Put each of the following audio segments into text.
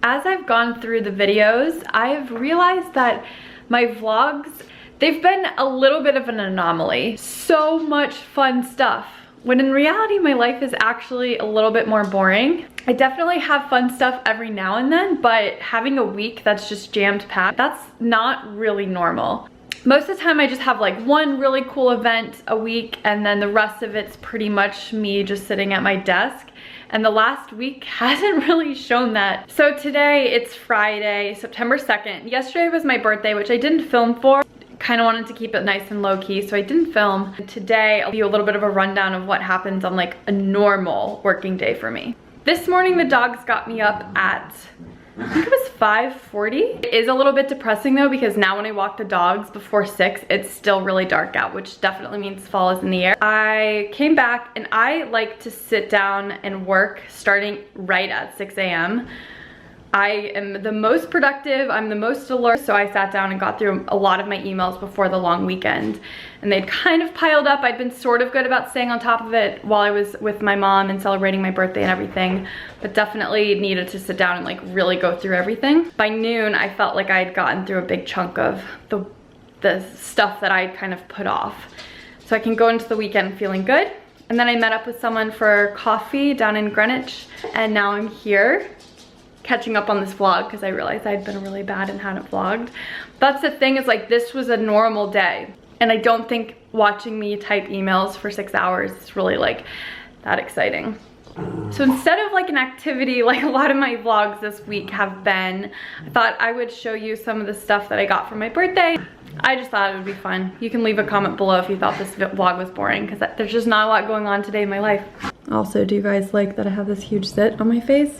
As I've gone through the videos, I've realized that my vlogs, they've been a little bit of an anomaly. So much fun stuff, when in reality my life is actually a little bit more boring. I definitely have fun stuff every now and then, but having a week that's just jammed packed, that's not really normal. Most of the time I just have like one really cool event a week, and then the rest of it's pretty much me just sitting at my desk. And the last week hasn't really shown that. So today it's Friday, September 2nd. Yesterday was my birthday, which I didn't film for. Kind of wanted to keep it nice and low key, so I didn't film. Today I'll give you a little bit of a rundown of what happens on like a normal working day for me. This morning the dogs got me up at, I think it was 5:40. It is a little bit depressing though, because now when I walk the dogs before 6, it's still really dark out, which definitely means fall is in the air. I came back and I like to sit down and work starting right at 6 a.m. I am the most productive, I'm the most alert, so I sat down and got through a lot of my emails before the long weekend, and they'd kind of piled up. I'd been sort of good about staying on top of it while I was with my mom and celebrating my birthday and everything, but definitely needed to sit down and like really go through everything. By noon, I felt like I had gotten through a big chunk of the stuff that I'd kind of put off. So I can go into the weekend feeling good. And then I met up with someone for coffee down in Greenwich, and now I'm here catching up on this vlog because I realized I'd been really bad and hadn't vlogged. That's the thing, is like this was a normal day, and I don't think watching me type emails for 6 hours is really like that exciting. So instead of like an activity like a lot of my vlogs this week have been, I thought I would show you some of the stuff that I got for my birthday. I just thought it would be fun. You can leave a comment below if you thought this vlog was boring, because there's just not a lot going on today in my life. Also, do you guys like that I have this huge zit on my face?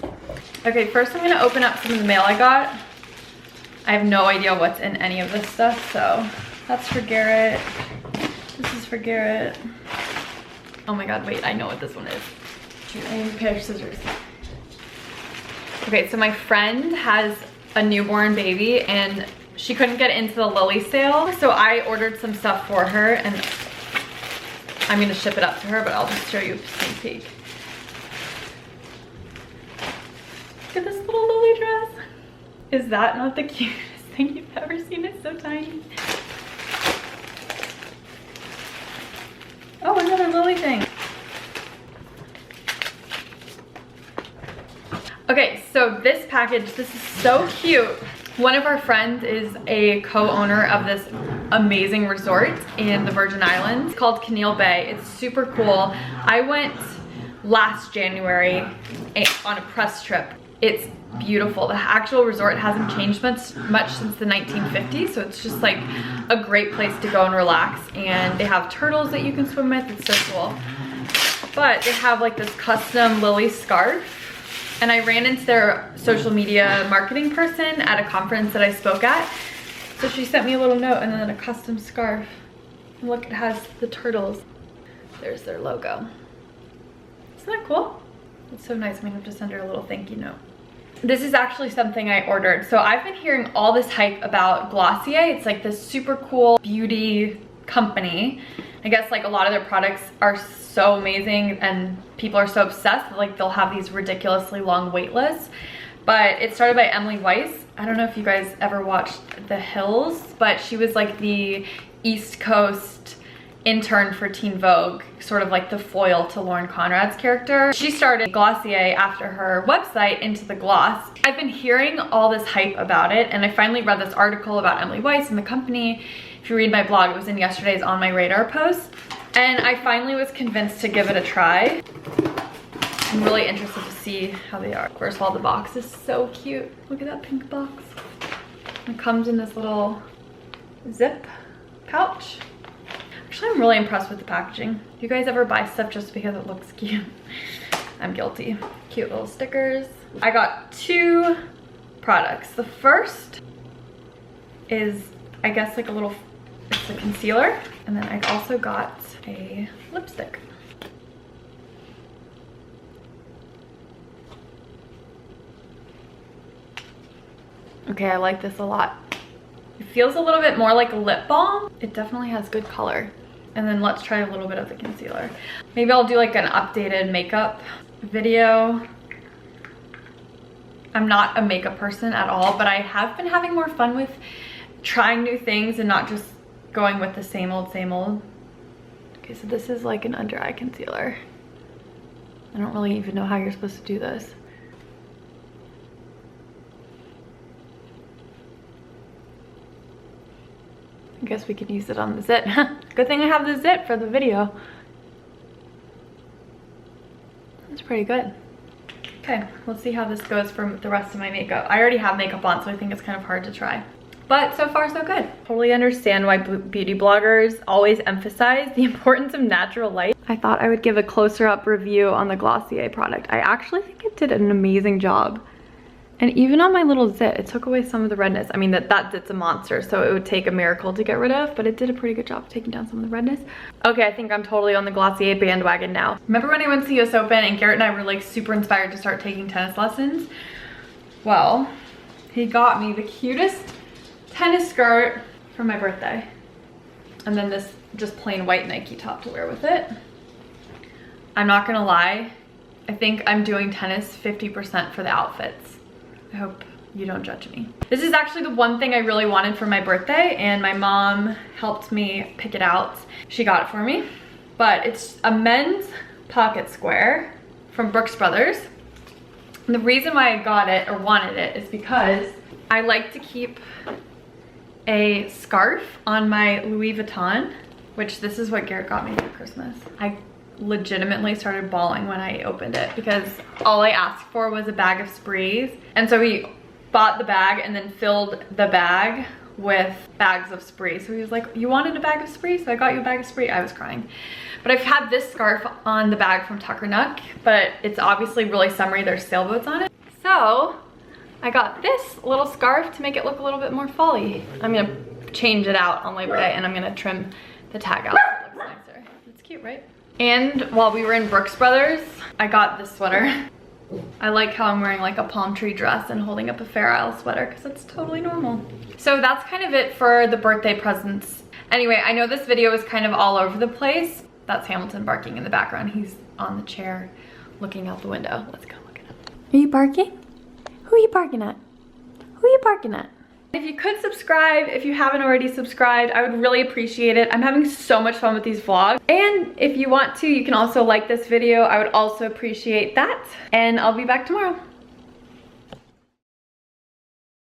Okay, first I'm gonna open up some of the mail I got. I have no idea what's in any of this stuff, so that's for Garrett. This is for Garrett. Oh my god, wait, I know what this one is. I need a pair of scissors. Okay, so my friend has a newborn baby and she couldn't get into the Lily sale, so I ordered some stuff for her, and I'm gonna ship it up to her, but I'll just show you a sneak peek. Look at this little Lily dress. Is that not the cutest thing you've ever seen? It's so tiny. Oh, another Lily thing. Okay, so this package, this is so cute. One of our friends is a co-owner of this amazing resort in the Virgin Islands called Canil Bay. It's super cool. I went last January on a press trip. It's beautiful. The actual resort hasn't changed much since the 1950s, so it's just like a great place to go and relax. And they have turtles that you can swim with. It's so cool. But they have like this custom Lily scarf. And I ran into their social media marketing person at a conference that I spoke at. So she sent me a little note and then a custom scarf. And look, it has the turtles. There's their logo. Isn't that cool? It's so nice. I'm gonna have to send her a little thank you note. This is actually something I ordered. So I've been hearing all this hype about Glossier. It's like this super cool beauty company. I guess like a lot of their products are so amazing and people are so obsessed that like they'll have these ridiculously long wait lists. But it started by Emily Weiss. I don't know if you guys ever watched The Hills, but she was like the East Coast intern for Teen Vogue, sort of like the foil to Lauren Conrad's character. She started Glossier after her website Into the Gloss. I've been hearing all this hype about it, and I finally read this article about Emily Weiss and the company. If you read my blog, it was in yesterday's On My Radar post. And I finally was convinced to give it a try. I'm really interested to see how they are. First of all, the box is so cute. Look at that pink box. It comes in this little zip pouch. Actually, I'm really impressed with the packaging. Do you guys ever buy stuff just because it looks cute? I'm guilty. Cute little stickers. I got 2 products. The first is, I guess, like a little, it's a concealer. And then I also got a lipstick. Okay, I like this a lot. It feels a little bit more like a lip balm. It definitely has good color. And then let's try a little bit of the concealer. Maybe I'll do like an updated makeup video. I'm not a makeup person at all, but I have been having more fun with trying new things and not just going with the same old, same old. Okay, so this is like an under eye concealer. I don't really even know how you're supposed to do this. I guess we can use it on the zit. Good thing I have the zit for the video. That's pretty good. Okay, let's see how this goes for the rest of my makeup. I already have makeup on, so I think it's kind of hard to try. But so far, so good. Totally understand why beauty bloggers always emphasize the importance of natural light. I thought I would give a closer up review on the Glossier product. I actually think it did an amazing job. And even on my little zit, it took away some of the redness. I mean, that zit's a monster, so it would take a miracle to get rid of, but it did a pretty good job of taking down some of the redness. Okay, I think I'm totally on the Glossier bandwagon now. Remember when I went to the US Open and Garrett and I were like super inspired to start taking tennis lessons? Well, he got me the cutest tennis skirt for my birthday. And then this just plain white Nike top to wear with it. I'm not gonna lie, I think I'm doing tennis 50% for the outfits. I hope you don't judge me. This is actually the one thing I really wanted for my birthday, and my mom helped me pick it out. She got it for me, but it's a men's pocket square from Brooks Brothers. And the reason why I got it or wanted it is because I like to keep a scarf on my Louis Vuitton, which this is what Garrett got me for Christmas. I legitimately started bawling when I opened it because all I asked for was a bag of sprees. And so he bought the bag and then filled the bag with bags of sprees. So he was like, you wanted a bag of sprees? So I got you a bag of sprees. I was crying. But I've had this scarf on the bag from Tucker Nuck, but it's obviously really summery. There's sailboats on it. So I got this little scarf to make it look a little bit more fall-y. I'm gonna change it out on Labor Day and I'm gonna trim the tag out so it looks nicer. It's cute, right? And while we were in Brooks Brothers, I got this sweater. I like how I'm wearing like a palm tree dress and holding up a Fair Isle sweater because it's totally normal. So that's kind of it for the birthday presents. Anyway, I know this video is kind of all over the place. That's Hamilton barking in the background. He's on the chair looking out the window. Let's go look at him. Are you barking? Who are you barking at? Who are you barking at? If you could subscribe, if you haven't already subscribed, I would really appreciate it. I'm having so much fun with these vlogs. And if you want to, you can also like this video. I would also appreciate that. And I'll be back tomorrow.